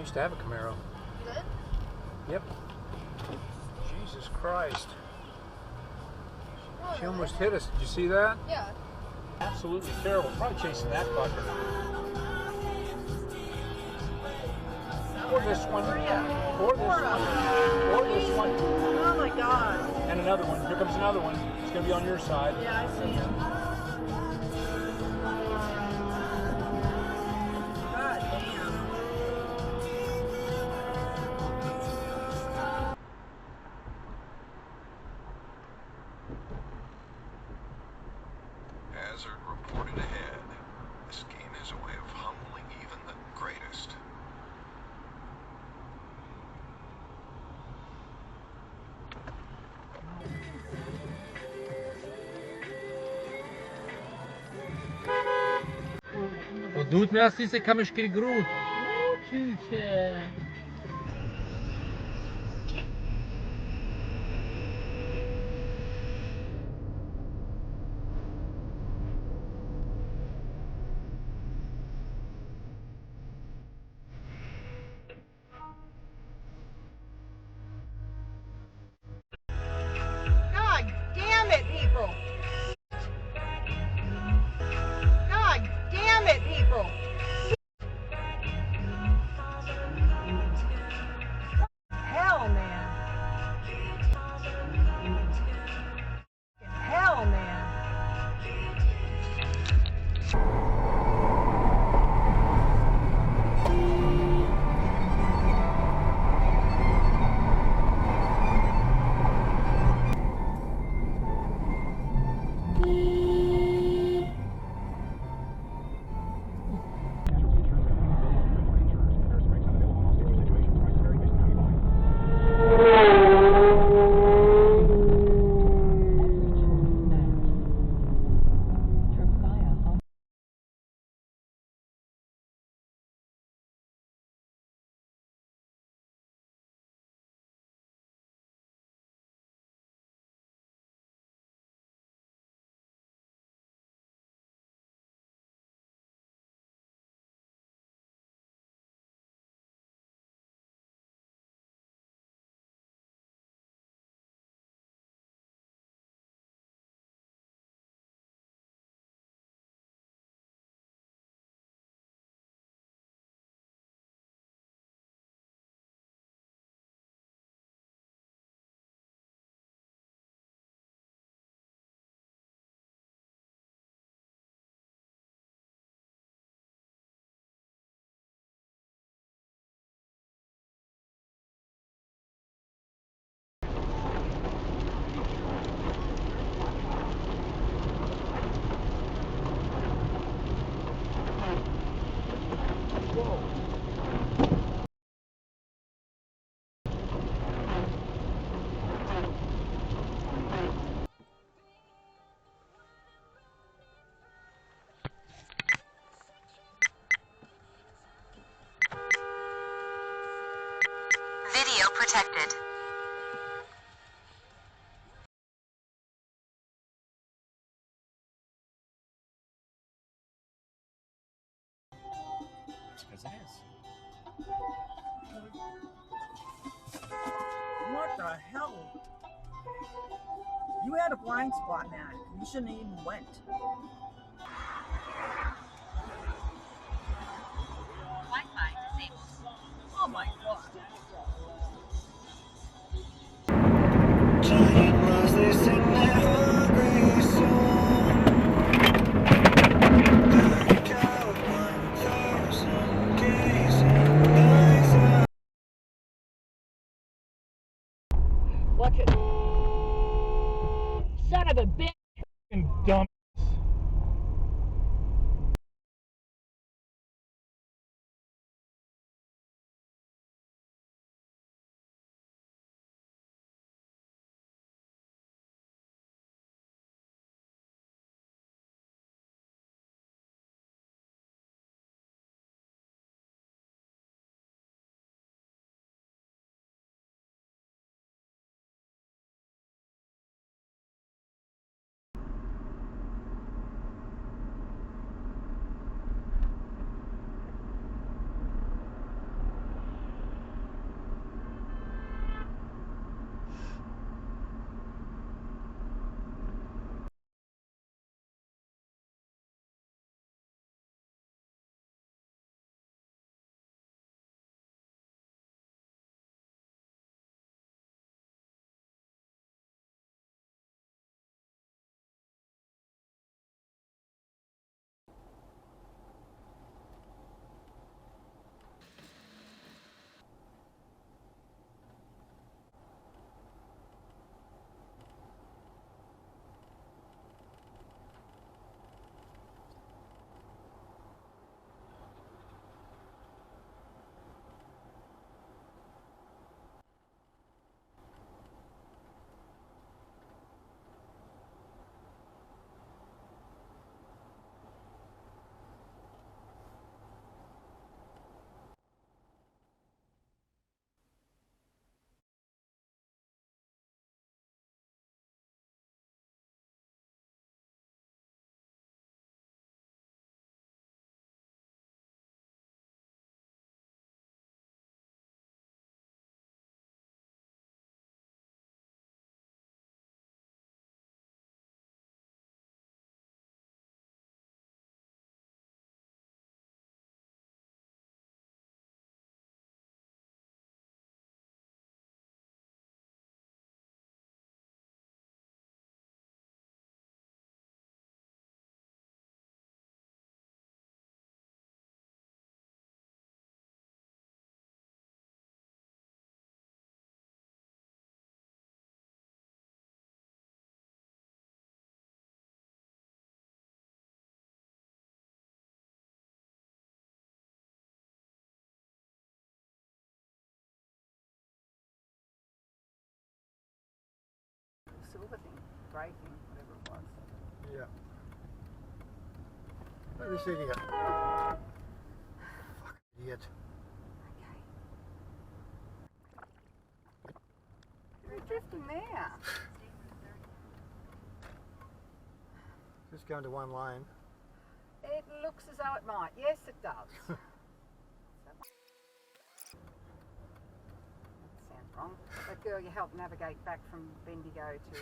I used to have a Camaro. You did? Yep. Jesus Christ. Oh, She almost hit us. Did you see that? Yeah. Absolutely terrible. Probably chasing that fucker. Or this one. Or this one. Or this one. Oh my God. And another one. Here comes another one. It's going to be on your side. Yeah, I see him. God damn. Hazard reported ahead. This game has a way of humbling even the greatest. Odud mi asi se kameškiri grud. Čuče. God damn it, people. God damn it, people. Hell, man. Hell, man. Video protected. As it is. What the hell? You had a blind spot, man. You shouldn't have even went. Wi-Fi disabled. Oh my God. Watch it. Son of a bitch. Dumb. silver thing, grey thing, whatever it was. Yeah. Look at this idiot. Fuck idiot. Okay. We're drifting there. Just going to one lane. It looks as though it might. Yes, it does. That sounds wrong. That girl you helped navigate back from Bendigo to